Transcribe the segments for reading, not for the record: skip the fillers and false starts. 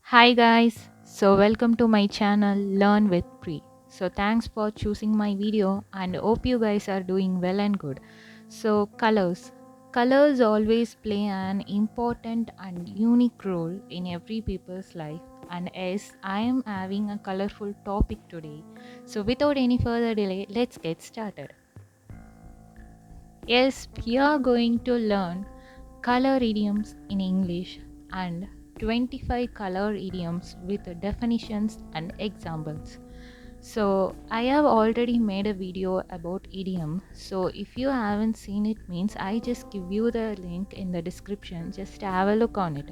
Hi guys, so welcome to my channel Learn with Pri. So thanks for choosing my video and hope you guys are doing well and good. So colors always play an important and unique role in every people's life, and yes, I am having a colorful topic today. So without any further delay, let's get started. Yes, we are going to learn color idioms in English and 25 color idioms with definitions and examples. So I have already made a video about idiom. So if you haven't seen it means I just give you the link in the description. Just have a look on it.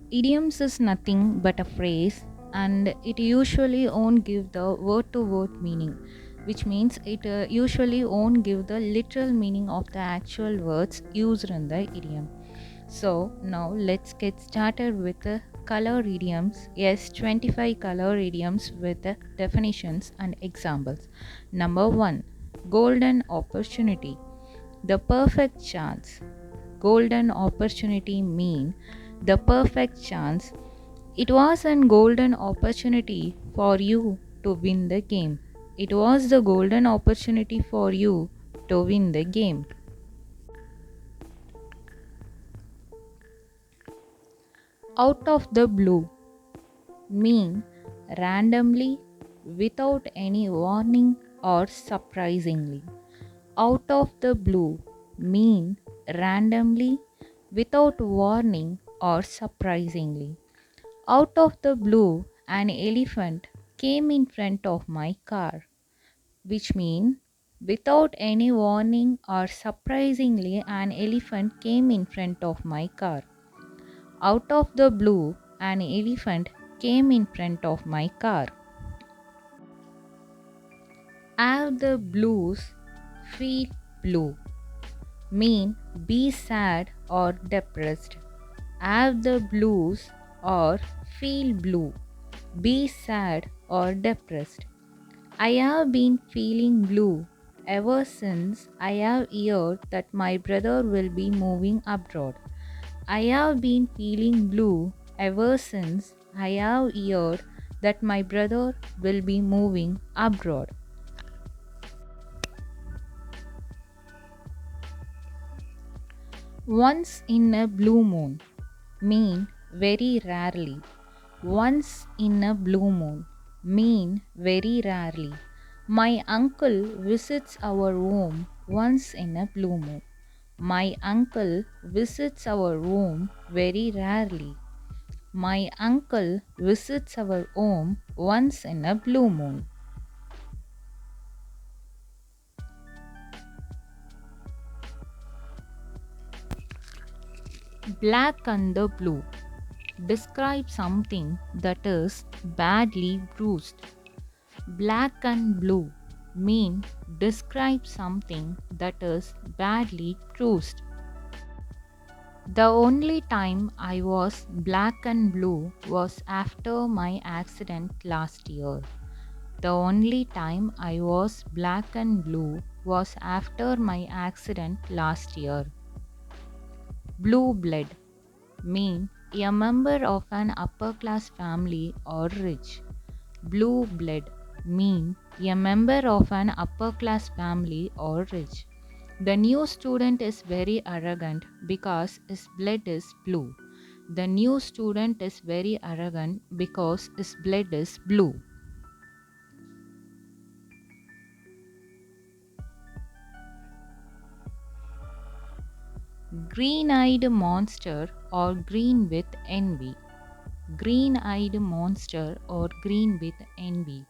Idioms is nothing but a phrase and it usually won't give the word to word meaning, which means it usually won't give the literal meaning of the actual words used in the idiom. So now let's get started with the color idioms. Yes, 25 color idioms with the definitions and examples. Number 1, golden opportunity. The perfect chance. Golden opportunity mean the perfect chance. It was a golden opportunity for you to win the game. It was the golden opportunity for you to win the game. Out of the blue mean randomly, without any warning or surprisingly. Out of the blue mean randomly, without warning or surprisingly. Out of the blue, an elephant came in front of my car, which means without any warning or surprisingly, an elephant came in front of my car. Out of the blue, an elephant came in front of my car. Have the blues, feel blue. Mean be sad or depressed. Have the blues or feel blue. Be sad or depressed. I have been feeling blue ever since I have heard that my brother will be moving abroad. I have been feeling blue ever since I have heard that my brother will be moving abroad. Once in a blue moon mean very rarely. Once in a blue moon mean very rarely. My uncle visits our home once in a blue moon. My uncle visits our home very rarely. My uncle visits our home once in a blue moon. Black and the blue describe something that is badly bruised. Black and blue mean describe something that is badly bruised. The only time I was black and blue was after my accident last year. The only time I was black and blue was after my accident last year. Blue blood mean a member of an upper class family or rich. Blue blood mean a member of an upper class family or rich. The new student is very arrogant because his blood is blue. The new student is very arrogant because his blood is blue. Green-eyed monster or green with envy. Green-eyed monster or green with envy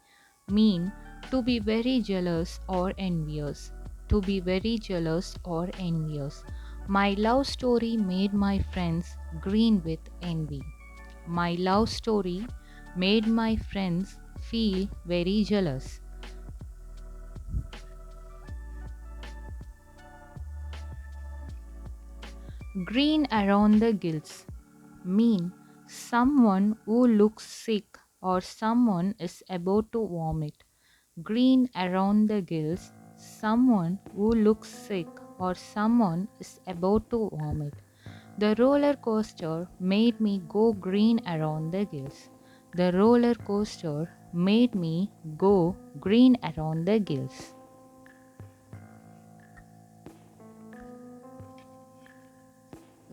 mean to be very jealous or envious. To be very jealous or envious. My love story made my friends green with envy. My love story made my friends feel very jealous. Green around the gills mean someone who looks sick or someone is about to vomit. Green around the gills, someone who looks sick or someone is about to vomit. The roller coaster made me go green around the gills. The roller coaster made me go green around the gills.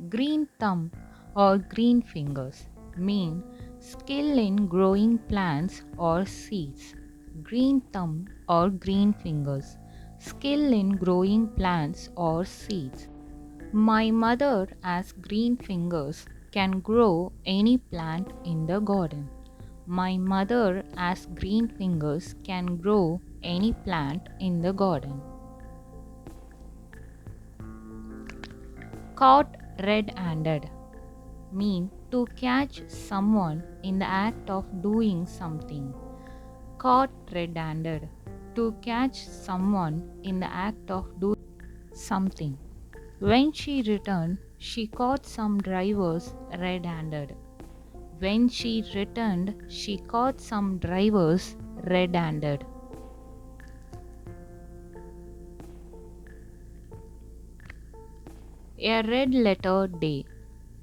Green thumb or green fingers mean skill in growing plants or seeds. Green thumb or green fingers, skill in growing plants or seeds. My mother has green fingers, can grow any plant in the garden. My mother has green fingers, can grow any plant in the garden. Caught red-handed mean to catch someone in the act of doing something. Caught red-handed, to catch someone in the act of doing something. When she returned, she caught some drivers red-handed. When she returned, she caught some drivers red-handed. A red letter day,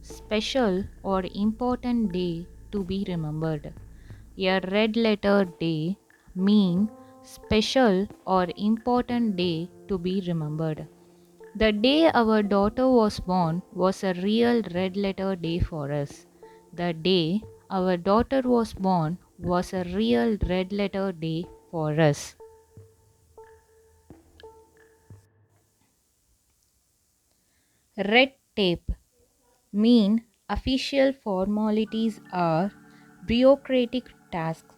special or important day to be remembered. A red letter day mean special or important day to be remembered. The day our daughter was born was a real red letter day for us. The day our daughter was born was a real red letter day for us. Red tape mean official formalities are bureaucratic tasks.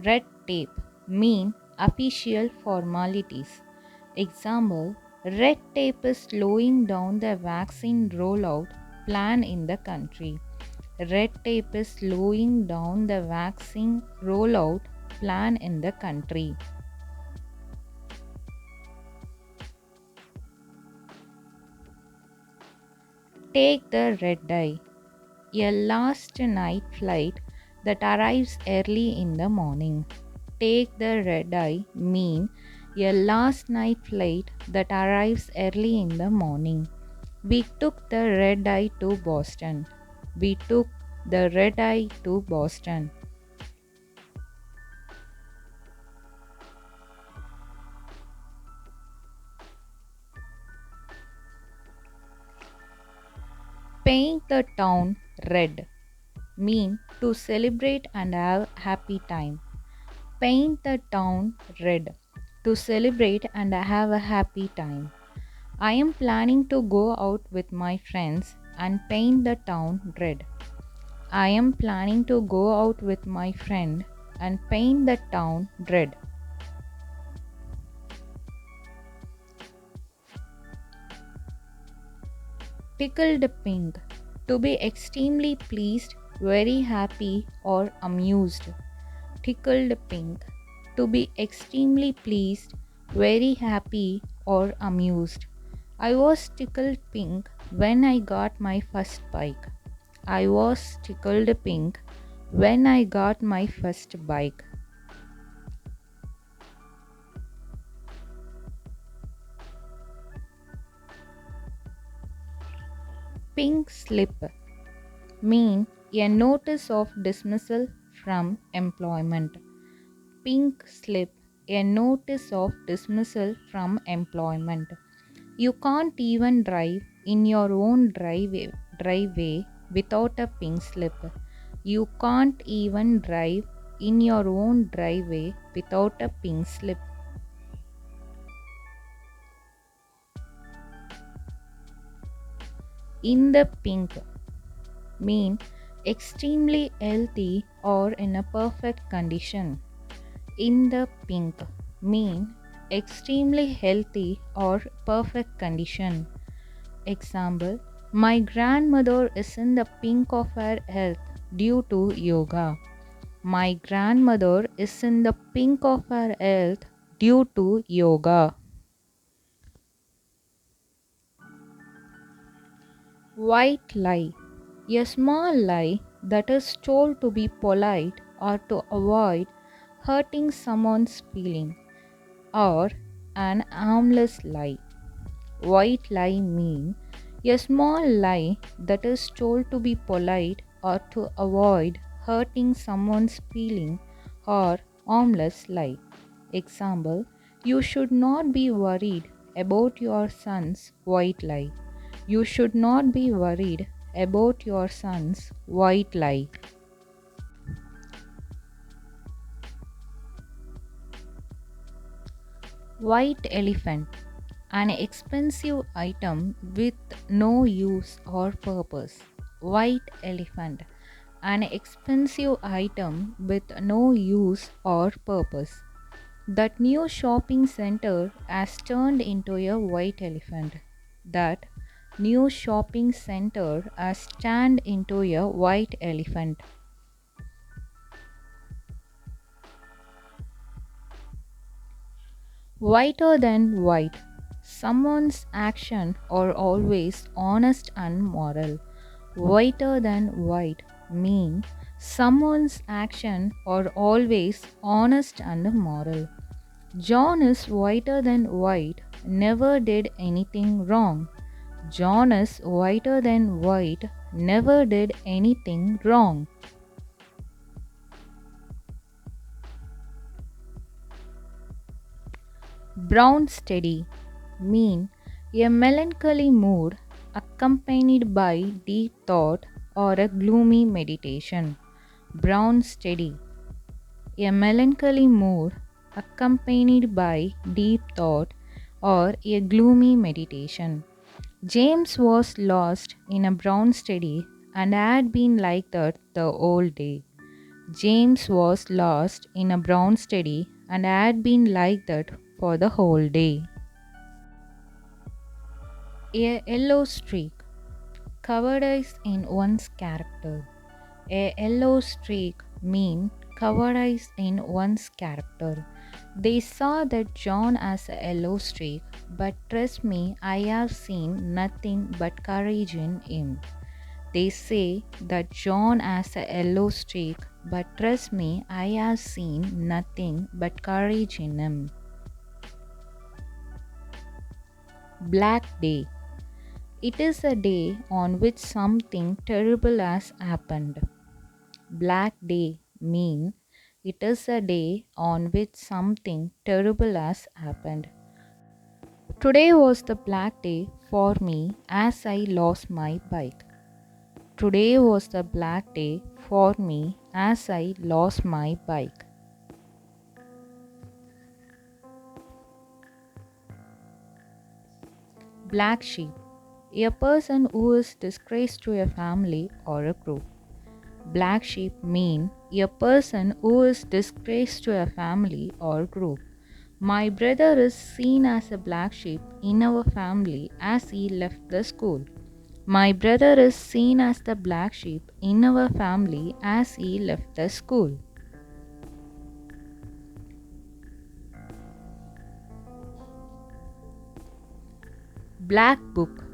Red tape mean official formalities. Example, red tape is slowing down the vaccine rollout plan in the country. Red tape is slowing down the vaccine rollout plan in the country. Take the red eye, a last night flight that arrives early in the morning. Take the red eye mean a last night flight that arrives early in the morning. We took the red eye to Boston. We took the red eye to Boston. Paint the town red mean to celebrate and have happy time. Paint the town red to celebrate and have a happy time. I am planning to go out with my friends and paint the town red. I am planning to go out with my friend and paint the town red. Tickled pink, to be extremely pleased, very happy, or amused. Tickled pink, to be extremely pleased, very happy, or amused. I was tickled pink when I got my first bike. I was tickled pink when I got my first bike. Pink slip mean a notice of dismissal from employment. Pink slip, a notice of dismissal from employment. You can't even drive in your own driveway without a pink slip. You can't even drive in your own driveway without a pink slip. In the pink mean extremely healthy or in a perfect condition. In the pink mean extremely healthy or perfect condition. Example, my grandmother is in the pink of her health due to yoga. My grandmother is in the pink of her health due to yoga. White lie, a small lie that is told to be polite or to avoid hurting someone's feeling, or an harmless lie. White lie mean A small lie that is told to be polite or to avoid hurting someone's feeling, or harmless lie. Example: you should not be worried about your son's white lie. You should not be worried about your son's white lie. White elephant, an expensive item with no use or purpose. White elephant, an expensive item with no use or purpose. That new shopping center has turned into a white elephant. That new shopping center has turned into a white elephant. Whiter than white. Someone's actions are always honest and moral. Whiter than white mean someone's actions are always honest and moral. John is whiter than white, never did anything wrong. John is whiter than white, never did anything wrong. Brown steady mean a melancholy mood accompanied by deep thought or a gloomy meditation. Brown steady, a melancholy mood accompanied by deep thought or a gloomy meditation. James was lost in a brown steady and had been like that the whole day. James was lost in a brown steady and had been like that for the whole day. A yellow streak, cowardice in one's character. A yellow streak mean cowardice in one's character. They saw that John has a yellow streak, but trust me, I have seen nothing but courage in him. They say that John has a yellow streak, but trust me, I have seen nothing but courage in him. Black Day. It is a day on which something terrible has happened. Black Day mean it is a day on which something terrible has happened. Today was the black day for me as I lost my bike. Today was the black day for me as I lost my bike. Black sheep, a person who is disgrace to a family or a group. Black sheep mean a person who is disgrace to a family or group. My brother is seen as a black sheep in our family as he left the school. My brother is seen as the black sheep in our family as he left the school. Black book.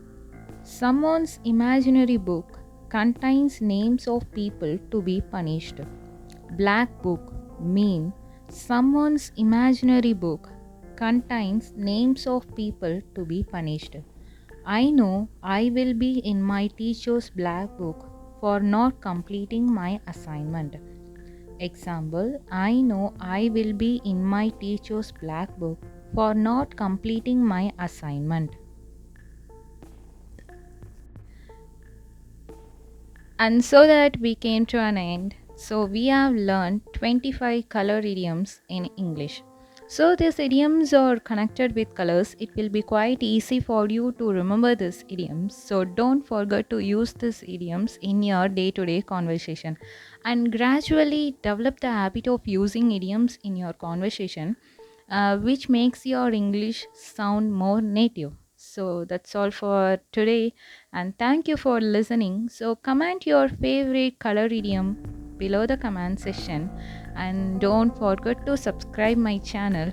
Someone's imaginary book contains names of people to be punished. Black book mean someone's imaginary book contains names of people to be punished. I know I will be in my teacher's black book for not completing my assignment. Example: I know I will be in my teacher's black book for not completing my assignment. And so that we came to an end. So we have learned 25 color idioms in English. So these idioms are connected with colors. It will be quite easy for you to remember these idioms. So don't forget to use these idioms in your day-to-day conversation and gradually develop the habit of using idioms in your conversation, which makes your English sound more native. So that's all for today, and thank you for listening. So comment your favorite color idiom below the comment section, and don't forget to subscribe my channel